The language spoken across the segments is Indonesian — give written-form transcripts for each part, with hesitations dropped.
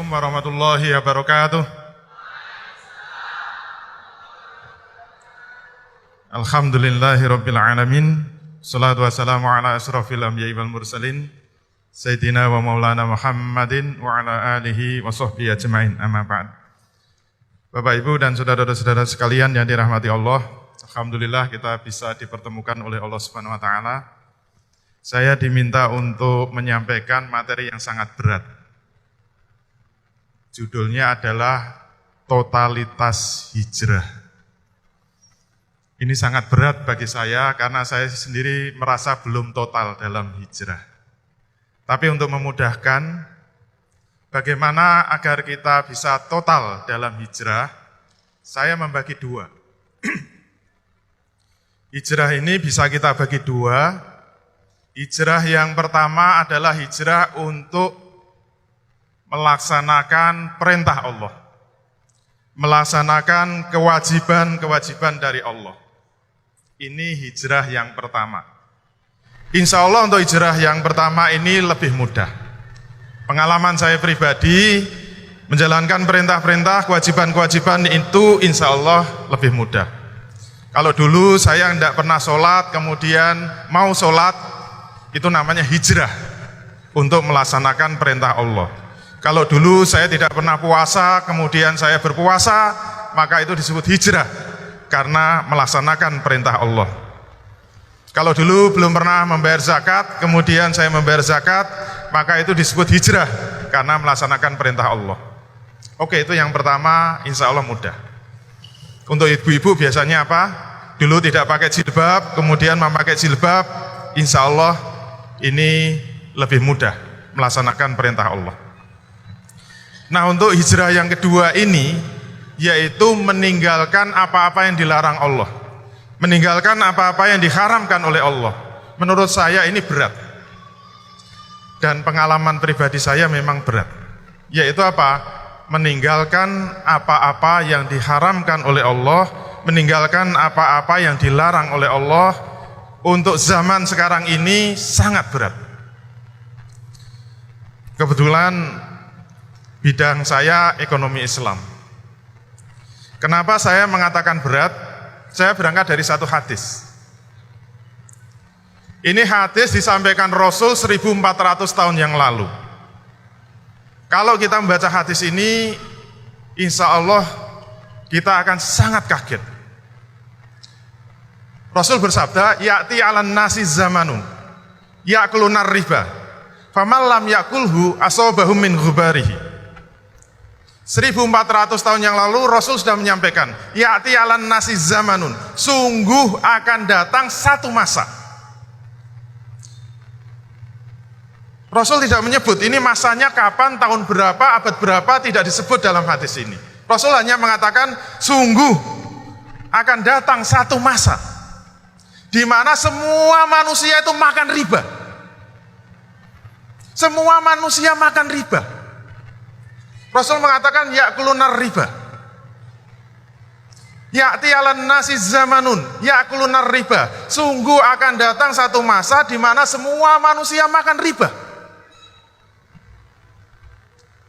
Assalamualaikum warahmatullahi wabarakatuh. Alhamdulillahirabbil alamin. Shalatu wassalamu ala asrofil anbiya'i wal mursalin Sayyidina wa maulana Muhammadin wa ala alihi wa sahbihi ajma'in, amma ba'd. Bapak Ibu dan saudara-saudara sekalian yang dirahmati Allah, alhamdulillah kita bisa dipertemukan oleh Allah Subhanahu wa taala. Saya diminta untuk menyampaikan materi yang sangat berat. Judulnya adalah totalitas hijrah. Ini sangat berat bagi saya karena saya sendiri merasa belum total dalam hijrah. Tapi untuk memudahkan bagaimana agar kita bisa total dalam hijrah, saya membagi dua. Hijrah ini bisa kita bagi dua. Hijrah yang pertama adalah hijrah untuk melaksanakan perintah Allah, melaksanakan kewajiban-kewajiban dari Allah. Ini hijrah yang pertama. Insya Allah untuk hijrah yang pertama ini lebih mudah. Pengalaman saya pribadi, menjalankan perintah-perintah, kewajiban-kewajiban itu insya Allah lebih mudah. Kalau dulu saya tidak pernah sholat, kemudian mau sholat, itu namanya hijrah untuk melaksanakan perintah Allah. Kalau dulu saya tidak pernah puasa, kemudian saya berpuasa, maka itu disebut hijrah karena melaksanakan perintah Allah. Kalau dulu belum pernah membayar zakat, kemudian saya membayar zakat, maka itu disebut hijrah karena melaksanakan perintah Allah. Oke, itu yang pertama, insya Allah mudah. Untuk ibu-ibu biasanya apa? Dulu tidak pakai jilbab, kemudian memakai jilbab, insya Allah ini lebih mudah melaksanakan perintah Allah. Nah, untuk hijrah yang kedua ini, yaitu meninggalkan apa-apa yang dilarang Allah, meninggalkan apa-apa yang diharamkan oleh Allah. Menurut saya ini berat, dan pengalaman pribadi saya memang berat. Yaitu apa? Meninggalkan apa-apa yang diharamkan oleh Allah, meninggalkan apa-apa yang dilarang oleh Allah. Untuk zaman sekarang ini sangat berat. Kebetulan bidang saya ekonomi Islam. Kenapa saya mengatakan berat? Saya berangkat dari satu hadis. Ini hadis disampaikan Rasul 1400 tahun yang lalu. Kalau kita membaca hadis ini, insya Allah kita akan sangat kaget. Rasul bersabda, ya'ti 'alan nasi zamanun ya'kulunar riba, faman lam ya'kulhu asabahu min ghubarihi. 1400 tahun yang lalu Rasul sudah menyampaikan, ya'ti 'alan nasi zamanun, sungguh akan datang satu masa. Rasul tidak menyebut ini masanya kapan, tahun berapa, abad berapa, tidak disebut dalam hadis ini. Rasul hanya mengatakan sungguh akan datang satu masa di mana semua manusia itu makan riba. Semua manusia makan riba. Rasul mengatakan ya'kulunar riba. Ya'ti 'alan nasi zamanun ya'kulunar riba. Sungguh akan datang satu masa di mana semua manusia makan riba.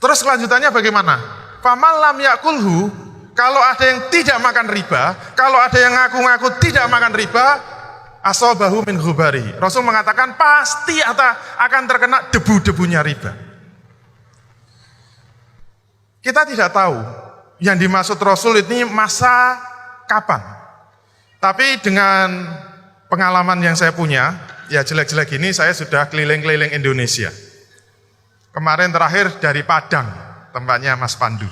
Terus kelanjutannya bagaimana? Faman lam ya'kulhu, kalau ada yang tidak makan riba, kalau ada yang ngaku-ngaku tidak makan riba, asabahu min ghubarihi. Rasul mengatakan pasti akan terkena debu-debunya riba. Kita tidak tahu yang dimaksud Rasul ini masa kapan. Tapi dengan pengalaman yang saya punya, ya jelek-jelek ini saya sudah keliling-keliling Indonesia. Kemarin terakhir dari Padang, tempatnya Mas Pandu.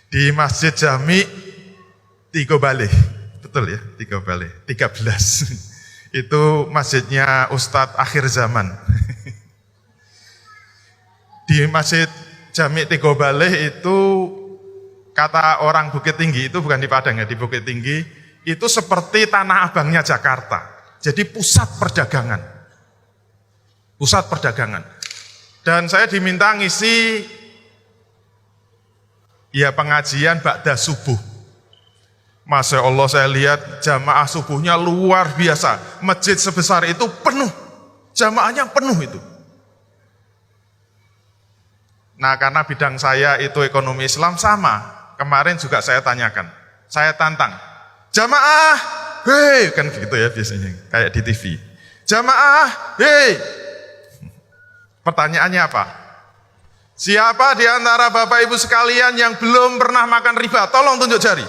Di Masjid Jami Tigo Baleh. Betul ya, Tigo Baleh, 13. Itu masjidnya Ustadz akhir zaman. Di Masjid Jami Tigo Baleh itu, kata orang Bukit Tinggi, itu bukan di Padang ya, di Bukit Tinggi, itu seperti Tanah Abangnya Jakarta. Jadi pusat perdagangan. Pusat perdagangan. Dan saya diminta ngisi ya pengajian ba'da subuh. Masya Allah, saya lihat jamaah subuhnya luar biasa. Masjid sebesar itu penuh. Jamaahnya penuh itu. Nah, karena bidang saya itu ekonomi Islam sama. Kemarin juga saya tanyakan. Saya tantang. Jamaah, hei, kan gitu ya biasanya, kayak di TV. Jamaah, hei. Pertanyaannya apa? Siapa di antara Bapak Ibu sekalian yang belum pernah makan riba? Tolong tunjuk jari.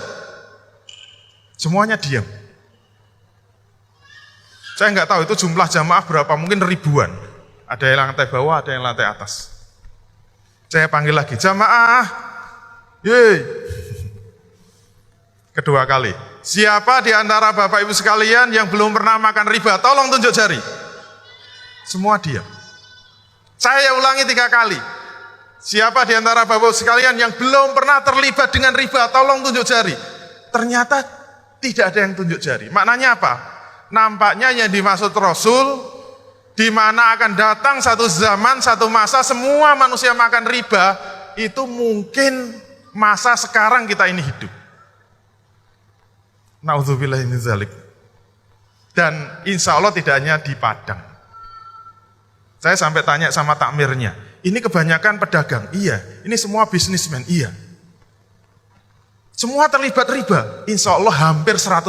Semuanya diam. Saya nggak tahu itu jumlah jamaah berapa, mungkin ribuan. Ada yang lantai bawah, ada yang lantai atas. Saya panggil lagi, jamaah, yeay. Kedua kali, siapa di antara Bapak Ibu sekalian yang belum pernah makan riba? Tolong tunjuk jari. Semua diam. Saya ulangi 3 kali. Siapa di antara Bapak Ibu sekalian yang belum pernah terlibat dengan riba? Tolong tunjuk jari. Ternyata tidak ada yang tunjuk jari. Maknanya apa? Nampaknya yang dimaksud Rasul, di mana akan datang satu zaman, satu masa semua manusia makan riba, itu mungkin masa sekarang kita ini hidup. Nauzubillah min dzalik. Dan insya Allah tidak hanya di Padang. Saya sampai tanya sama takmirnya, ini kebanyakan pedagang? Iya. Ini semua bisnismen? Iya. Semua terlibat riba? Insya Allah hampir 100%.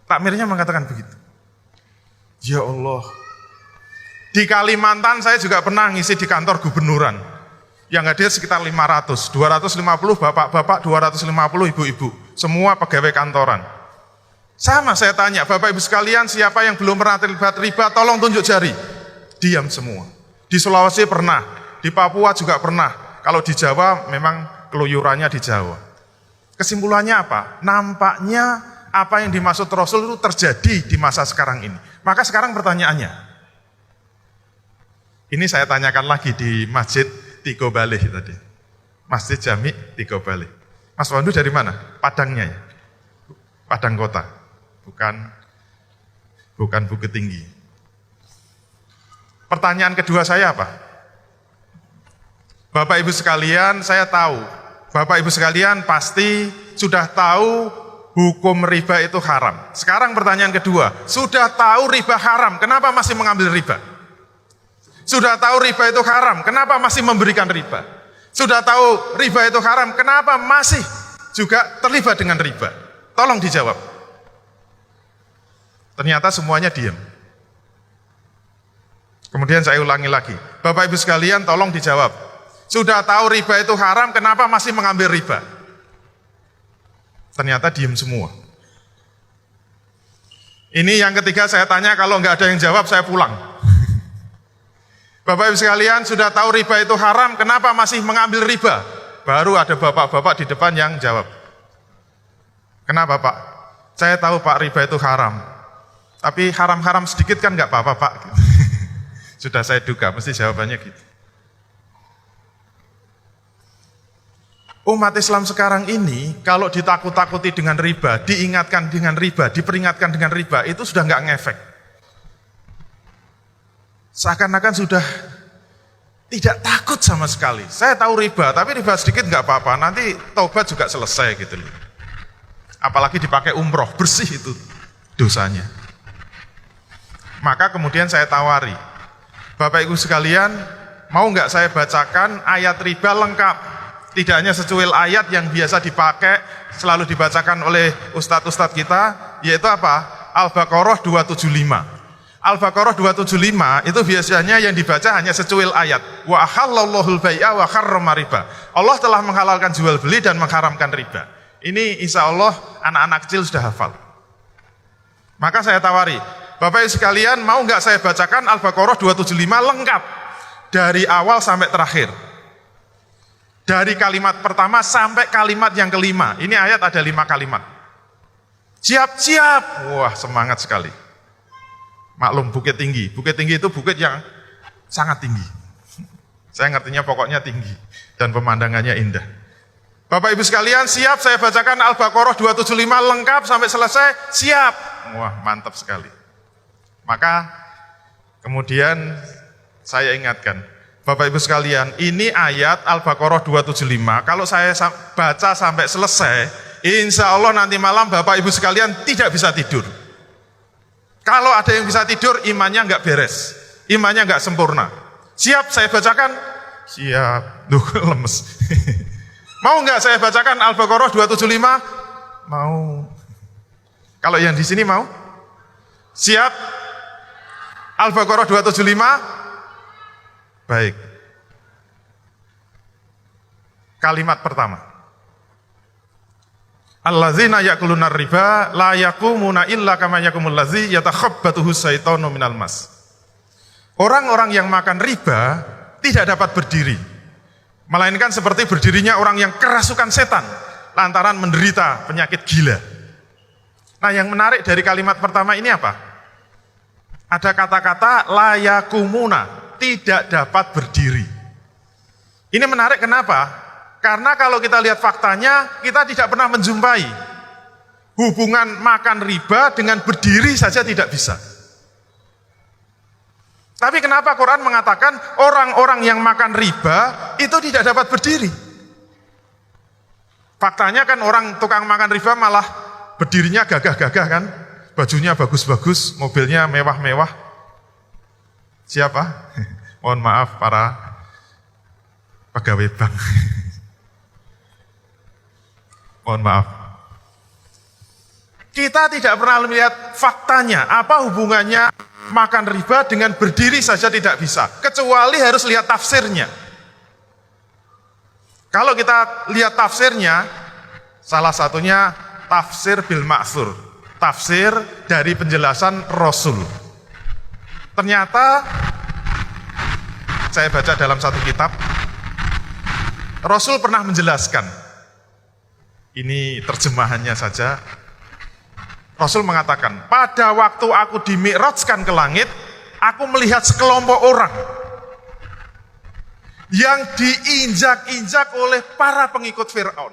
Takmirnya mengatakan begitu. Ya Allah. Di Kalimantan saya juga pernah ngisi di kantor gubernuran. Yang hadir sekitar 500, 250 bapak-bapak, 250 ibu-ibu. Semua pegawai kantoran. Sama saya tanya, Bapak Ibu sekalian siapa yang belum pernah terlibat riba? Tolong tunjuk jari. Diam semua. Di Sulawesi pernah, di Papua juga pernah. Kalau di Jawa memang keluyurannya di Jawa. Kesimpulannya apa? Nampaknya apa yang dimaksud Rasul itu terjadi di masa sekarang ini. Maka sekarang pertanyaannya, ini saya tanyakan lagi di Masjid Tigo Balih tadi. Masjid Jami Tigo Balih. Mas Wandu dari mana? Padangnya ya? Padang kota. Bukan Bukit Tinggi. Pertanyaan kedua saya apa? Bapak Ibu sekalian, saya tahu. Bapak Ibu sekalian pasti sudah tahu hukum riba itu haram. Sekarang pertanyaan kedua, sudah tahu riba haram, kenapa masih mengambil riba? Sudah tahu riba itu haram, kenapa masih memberikan riba? Sudah tahu riba itu haram, kenapa masih juga terlibat dengan riba? Tolong dijawab. Ternyata semuanya diam. Kemudian saya ulangi lagi, Bapak Ibu sekalian tolong dijawab. Sudah tahu riba itu haram, kenapa masih mengambil riba? Ternyata diam semua. Ini yang ketiga saya tanya, kalau nggak ada yang jawab saya pulang. Bapak Ibu sekalian sudah tahu riba itu haram, kenapa masih mengambil riba? Baru ada bapak-bapak di depan yang jawab. Kenapa Pak? Saya tahu Pak riba itu haram. Tapi haram-haram sedikit kan nggak apa-apa Pak. Sudah saya duga, mesti jawabannya gitu. Umat Islam sekarang ini, kalau ditakut-takuti dengan riba, diingatkan dengan riba, diperingatkan dengan riba, itu sudah nggak ngefek. Seakan-akan sudah tidak takut sama sekali. Saya tahu riba, tapi riba sedikit nggak apa-apa, nanti taubat juga selesai gitu loh. Apalagi dipakai umroh, bersih itu dosanya. Maka kemudian saya tawari, Bapak Ibu sekalian, mau nggak saya bacakan ayat riba lengkap? Tidak hanya secuil ayat yang biasa dipakai, selalu dibacakan oleh ustadz-ustadz kita, yaitu apa? Al-Baqarah 275. Al-Baqarah 275 itu biasanya yang dibaca hanya secuil ayat. Wa ahallallahu al-bai'a wa harrama riba. Allah telah menghalalkan jual beli dan mengharamkan riba. Ini insya Allah anak-anak kecil sudah hafal. Maka saya tawari, Bapak Ibu sekalian, mau nggak saya bacakan Al-Baqarah 275 lengkap dari awal sampai terakhir? Dari kalimat pertama sampai kalimat yang kelima. Ini ayat ada 5 kalimat. Siap-siap. Wah, semangat sekali. Maklum Bukit Tinggi. Bukit Tinggi itu bukit yang sangat tinggi. Saya ngertinya pokoknya tinggi dan pemandangannya indah. Bapak Ibu sekalian, siap saya bacakan Al-Baqarah 275 lengkap sampai selesai? Siap. Wah, mantap sekali. Maka kemudian saya ingatkan, Bapak Ibu sekalian, ini ayat Al-Baqarah 275, kalau saya baca sampai selesai, insya Allah nanti malam Bapak Ibu sekalian tidak bisa tidur. Kalau ada yang bisa tidur, imannya nggak beres, imannya nggak sempurna. Siap saya bacakan? Siap. Duh, lemes. Mau nggak saya bacakan Al-Baqarah 275? Mau. Kalau yang di sini mau? Siap? Al-Baqarah 275? Baik. Kalimat pertama. Allazina ya'kuluna riba la yaqumuna illa kama yaqumul ladzi yatakhabbathu syaitanu minal mas. Orang-orang yang makan riba tidak dapat berdiri, melainkan seperti berdirinya orang yang kerasukan setan lantaran menderita penyakit gila. Nah, yang menarik dari kalimat pertama ini apa? Ada kata-kata la yaqumuna, tidak dapat berdiri. Ini menarik kenapa? Karena kalau kita lihat faktanya, kita tidak pernah menjumpai hubungan makan riba dengan berdiri saja tidak bisa. Tapi kenapa Quran mengatakan orang-orang yang makan riba itu tidak dapat berdiri? Faktanya kan orang tukang makan riba malah berdirinya gagah-gagah kan, bajunya bagus-bagus, mobilnya mewah-mewah. Siapa? Mohon maaf para pegawai bank. Mohon maaf. Kita tidak pernah melihat faktanya, apa hubungannya makan riba dengan berdiri saja tidak bisa, kecuali harus lihat tafsirnya. Kalau kita lihat tafsirnya, salah satunya tafsir bil ma'thur, tafsir dari penjelasan Rasul. Ternyata saya baca dalam satu kitab, Rasul pernah menjelaskan. Ini terjemahannya saja. Rasul mengatakan, pada waktu aku dimi'rajkan ke langit, aku melihat sekelompok orang yang diinjak-injak oleh para pengikut Fir'aun.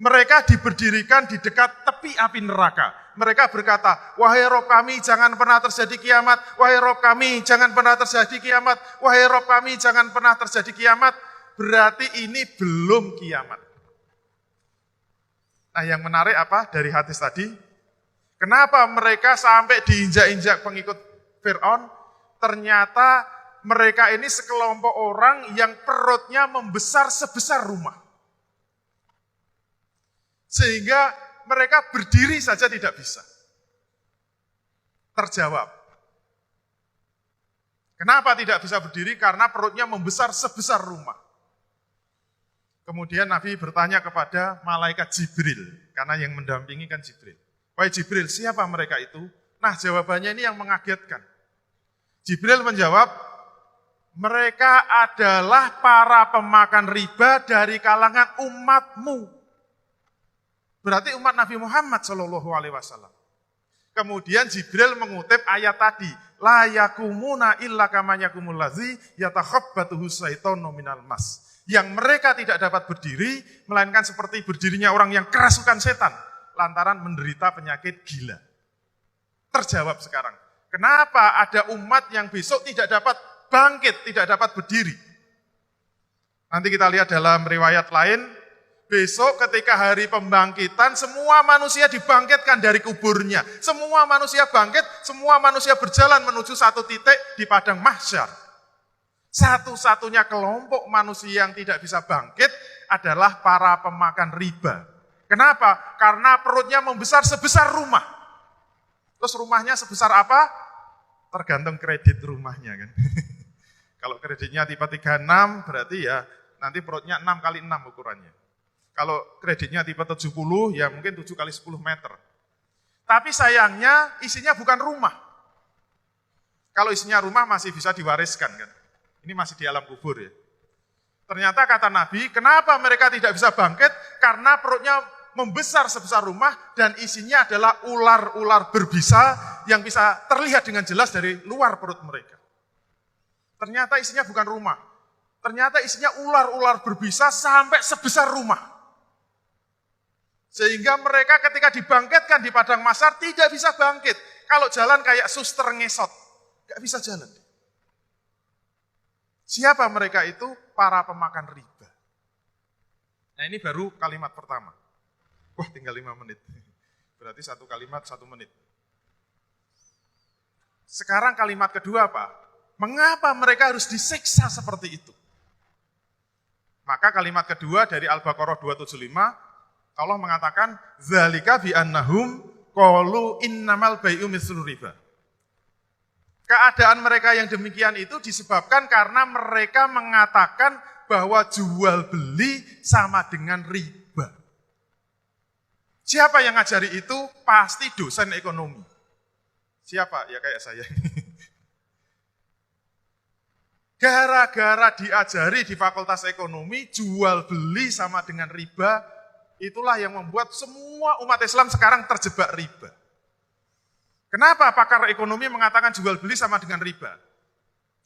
Mereka diberdirikan di dekat tepi api neraka. Mereka berkata, wahai Rob kami jangan pernah terjadi kiamat, wahai Rob kami jangan pernah terjadi kiamat, wahai Rob kami jangan pernah terjadi kiamat. Berarti ini belum kiamat. Nah, yang menarik apa dari hadis tadi? Kenapa mereka sampai diinjak-injak pengikut Fir'aun? Ternyata mereka ini sekelompok orang yang perutnya membesar sebesar rumah. Sehingga mereka berdiri saja tidak bisa. Terjawab. Kenapa tidak bisa berdiri? Karena perutnya membesar sebesar rumah. Kemudian Nabi bertanya kepada malaikat Jibril, karena yang mendampingi kan Jibril. Wahai Jibril, siapa mereka itu? Nah, jawabannya ini yang mengagetkan. Jibril menjawab, mereka adalah para pemakan riba dari kalangan umatmu. Berarti umat Nabi Muhammad SAW. Kemudian Jibril mengutip ayat tadi, la yakumuna illa kama yakumul ladzi yatakhabbathu syaitanu minal mas. Yang mereka tidak dapat berdiri, melainkan seperti berdirinya orang yang kerasukan setan, lantaran menderita penyakit gila. Terjawab sekarang, kenapa ada umat yang besok tidak dapat bangkit, tidak dapat berdiri? Nanti kita lihat dalam riwayat lain, besok ketika hari pembangkitan, semua manusia dibangkitkan dari kuburnya. Semua manusia bangkit, semua manusia berjalan menuju satu titik di padang mahsyar. Satu-satunya kelompok manusia yang tidak bisa bangkit adalah para pemakan riba. Kenapa? Karena perutnya membesar sebesar rumah. Terus rumahnya sebesar apa? Tergantung kredit rumahnya kan. Kalau kreditnya tipe 36 berarti ya nanti perutnya 6 kali 6 ukurannya. Kalau kreditnya tipe 70 ya mungkin 7 kali 10 meter. Tapi sayangnya isinya bukan rumah. Kalau isinya rumah masih bisa diwariskan kan. Ini masih di alam kubur ya. Ternyata kata Nabi, kenapa mereka tidak bisa bangkit? Karena perutnya membesar sebesar rumah dan isinya adalah ular-ular berbisa yang bisa terlihat dengan jelas dari luar perut mereka. Ternyata isinya bukan rumah. Ternyata isinya ular-ular berbisa sampai sebesar rumah. Sehingga mereka ketika dibangkitkan di padang mahsyar tidak bisa bangkit. Kalau jalan kayak suster ngesot, gak bisa jalan. Siapa mereka itu? Para pemakan riba. Nah, ini baru kalimat pertama. Wah, tinggal 5 menit. Berarti satu kalimat 1 menit. Sekarang kalimat kedua apa? Mengapa mereka harus disiksa seperti itu? Maka kalimat kedua dari Al-Baqarah 275, Allah mengatakan, "Dzalika bi annahum qalu innamal bai'u mithlu riba." Keadaan mereka yang demikian itu disebabkan karena mereka mengatakan bahwa jual beli sama dengan riba. Siapa yang ngajari itu? Pasti dosen ekonomi. Siapa? Ya kayak saya. Gara-gara diajari di Fakultas Ekonomi, jual beli sama dengan riba, itulah yang membuat semua umat Islam sekarang terjebak riba. Kenapa pakar ekonomi mengatakan jual beli sama dengan riba?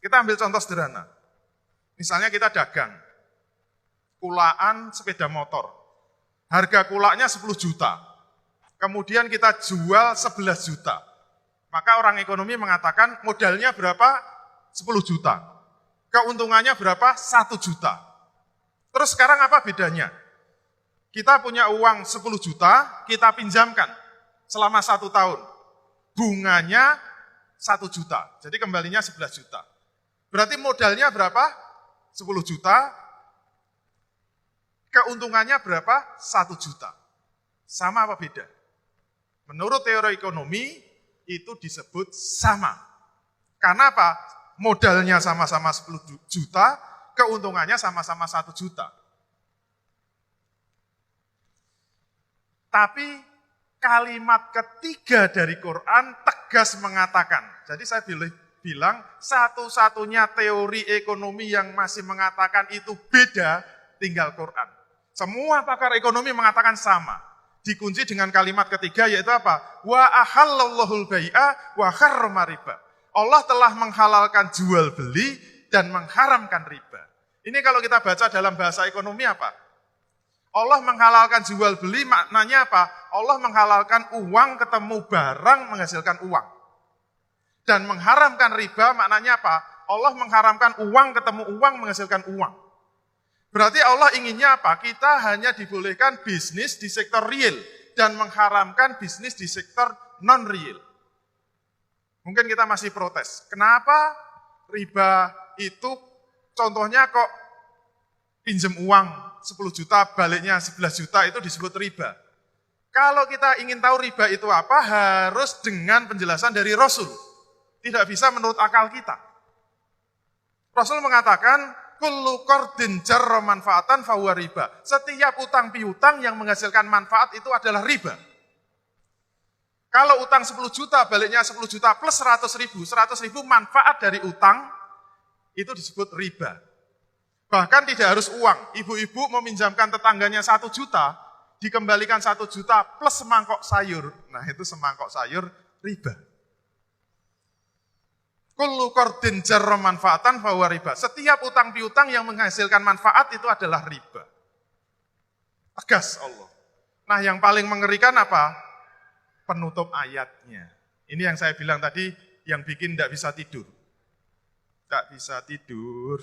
Kita ambil contoh sederhana. Misalnya kita dagang, kulaan sepeda motor. Harga kulaknya 10 juta. Kemudian kita jual 11 juta. Maka orang ekonomi mengatakan modalnya berapa? 10 juta. Keuntungannya berapa? 1 juta. Terus sekarang apa bedanya? Kita punya uang 10 juta, kita pinjamkan selama 1 tahun. Bunganya 1 juta, jadi kembalinya 11 juta. Berarti modalnya berapa? 10 juta, keuntungannya berapa? 1 juta. Sama apa beda? Menurut teori ekonomi, itu disebut sama. Karena apa? Modalnya sama-sama 10 juta, keuntungannya sama-sama 1 juta. Tapi kalimat ketiga dari Quran tegas mengatakan, jadi saya bilang satu-satunya teori ekonomi yang masih mengatakan itu beda, tinggal Quran. Semua pakar ekonomi mengatakan sama. Dikunci dengan kalimat ketiga yaitu apa? Wa ahallallahul bai'a wa harrama riba. Allah telah menghalalkan jual beli dan mengharamkan riba. Ini kalau kita baca dalam bahasa ekonomi apa? Allah menghalalkan jual beli maknanya apa? Allah menghalalkan uang ketemu barang menghasilkan uang. Dan mengharamkan riba maknanya apa? Allah mengharamkan uang ketemu uang menghasilkan uang. Berarti Allah inginnya apa? Kita hanya dibolehkan bisnis di sektor real dan mengharamkan bisnis di sektor non-real. Mungkin kita masih protes. Kenapa riba itu contohnya kok pinjam uang 10 juta, baliknya 11 juta itu disebut riba. Kalau kita ingin tahu riba itu apa, harus dengan penjelasan dari Rasul. Tidak bisa menurut akal kita. Rasul mengatakan, kullu qardin jarra manfaatan fahuwa riba. Setiap utang piutang yang menghasilkan manfaat itu adalah riba. Kalau utang 10 juta, baliknya 10 juta plus 100 ribu manfaat dari utang, itu disebut riba. Bahkan tidak harus uang, ibu-ibu meminjamkan tetangganya 1 juta, dikembalikan 1 juta plus semangkok sayur. Nah itu semangkok sayur riba. Kullu qardin jarra manfaatan fahuwa riba. Setiap utang piutang yang menghasilkan manfaat itu adalah riba. Tegas Allah. Nah yang paling mengerikan apa? Penutup ayatnya. Ini yang saya bilang tadi, yang bikin tidak bisa tidur. Tidak bisa tidur.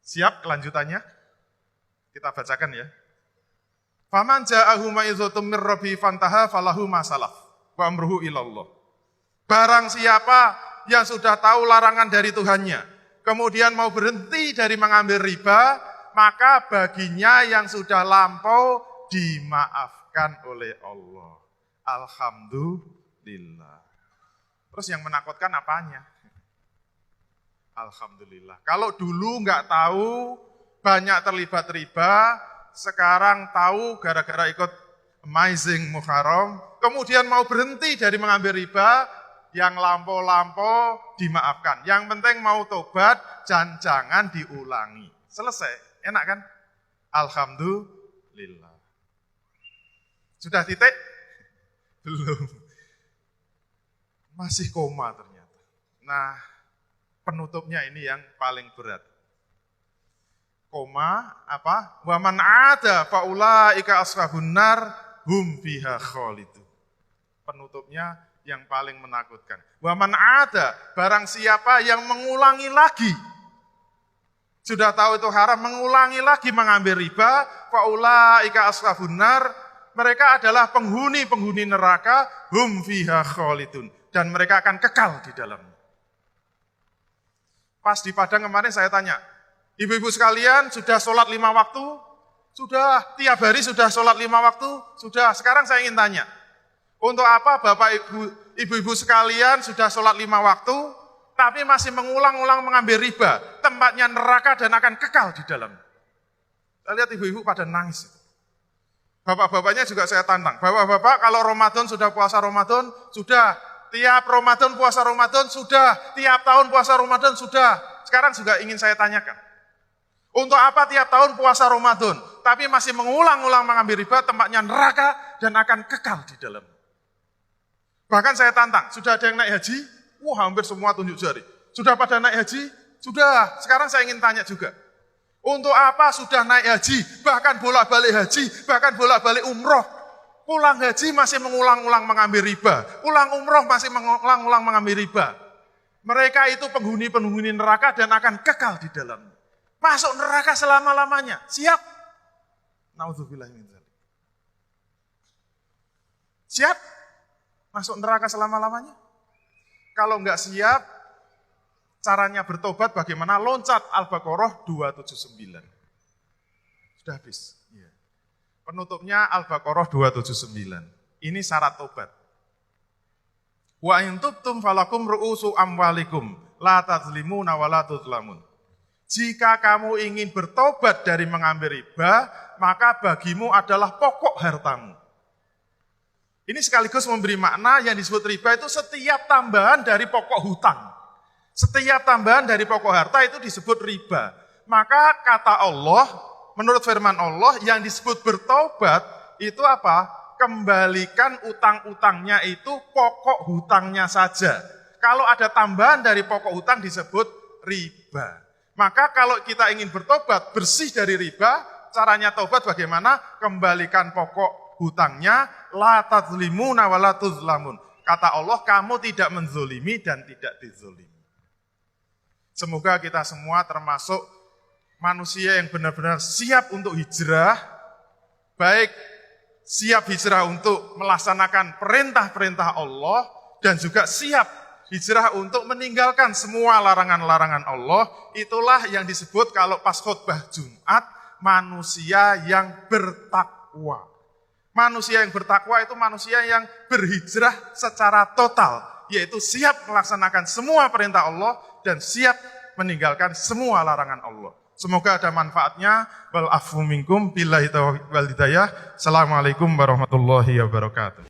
Siap kelanjutannya? Kita bacakan ya. Faman ja'ahu ma'idzatum mir rabbi fantaha falahu ma salaf wa amruhu ilallah. Barang siapa yang sudah tahu larangan dari Tuhannya, kemudian mau berhenti dari mengambil riba, maka baginya yang sudah lampau dimaafkan oleh Allah. Alhamdulillah. Terus yang menakutkan apanya? Alhamdulillah. Kalau dulu nggak tahu, banyak terlibat riba, sekarang tahu gara-gara ikut Amazing Muharram, kemudian mau berhenti dari mengambil riba, yang lampau-lampau dimaafkan. Yang penting mau tobat, jangan diulangi. Selesai, enak kan? Alhamdulillah. Sudah titik? Belum. Masih koma ternyata. Nah, penutupnya ini yang paling berat. Koma apa? Wa man 'ada fa ulaika ashabun nar hum fiha khalidun. Penutupnya yang paling menakutkan. Wa man 'ada, barang siapa yang mengulangi lagi. Sudah tahu itu haram, mengulangi lagi mengambil riba, fa ulaika ashabun nar, mereka adalah penghuni-penghuni neraka, hum fiha khalidun, dan mereka akan kekal di dalamnya. Pas di Padang kemarin saya tanya, Ibu-ibu sekalian sudah sholat 5 waktu? Sudah. Tiap hari sudah sholat 5 waktu? Sudah. Sekarang saya ingin tanya, untuk apa Bapak Ibu-ibu sekalian sudah sholat 5 waktu, tapi masih mengulang-ulang mengambil riba, tempatnya neraka dan akan kekal di dalam. Saya lihat ibu-ibu pada nangis. Bapak-bapaknya juga saya tantang. Bapak-bapak kalau Ramadan sudah puasa Ramadan, sudah. Tiap Ramadan puasa Ramadan, sudah. Tiap tahun puasa Ramadan, sudah. Sekarang juga ingin saya tanyakan. Untuk apa tiap tahun puasa Ramadan, tapi masih mengulang-ulang mengambil riba, tempatnya neraka dan akan kekal di dalam. Bahkan saya tantang, sudah ada yang naik haji? Wah, hampir semua tunjuk jari. Sudah pada naik haji? Sudah. Sekarang saya ingin tanya juga. Untuk apa sudah naik haji, bahkan bolak-balik haji, bahkan bolak-balik umroh. Pulang haji masih mengulang-ulang mengambil riba. Pulang umroh masih mengulang-ulang mengambil riba. Mereka itu penghuni-penghuni neraka dan akan kekal di dalam. Masuk neraka selama-lamanya. Siap? Nauzubillah min dzalik. Siap? Masuk neraka selama-lamanya? Kalau enggak siap, caranya bertobat bagaimana? Loncat Al-Baqarah 279. Sudah habis. Ya. Penutupnya Al-Baqarah 279. Ini syarat tobat. Wa in tubtum falakum ru'usu amwalikum la tazlimuna wa la tuzlamun. Jika kamu ingin bertobat dari mengambil riba, maka bagimu adalah pokok hartamu. Ini sekaligus memberi makna yang disebut riba itu setiap tambahan dari pokok hutang. Setiap tambahan dari pokok harta itu disebut riba. Maka kata Allah, menurut firman Allah, yang disebut bertobat itu apa? Kembalikan utang-utangnya itu pokok hutangnya saja. Kalau ada tambahan dari pokok hutang disebut riba. Maka kalau kita ingin bertobat, bersih dari riba, caranya tobat bagaimana? Kembalikan pokok hutangnya, la tazlimuna wa la tuzlamun. Kata Allah, kamu tidak menzolimi dan tidak dizolimi. Semoga kita semua termasuk manusia yang benar-benar siap untuk hijrah, baik siap hijrah untuk melaksanakan perintah-perintah Allah, dan juga siap hijrah untuk meninggalkan semua larangan-larangan Allah. Itulah yang disebut kalau pas khutbah Jumat, manusia yang bertakwa. Manusia yang bertakwa itu manusia yang berhijrah secara total, yaitu siap melaksanakan semua perintah Allah dan siap meninggalkan semua larangan Allah. Semoga ada manfaatnya. Wal afu minkum billahi taufiq wal hidayah. Assalamualaikum warahmatullahi wabarakatuh.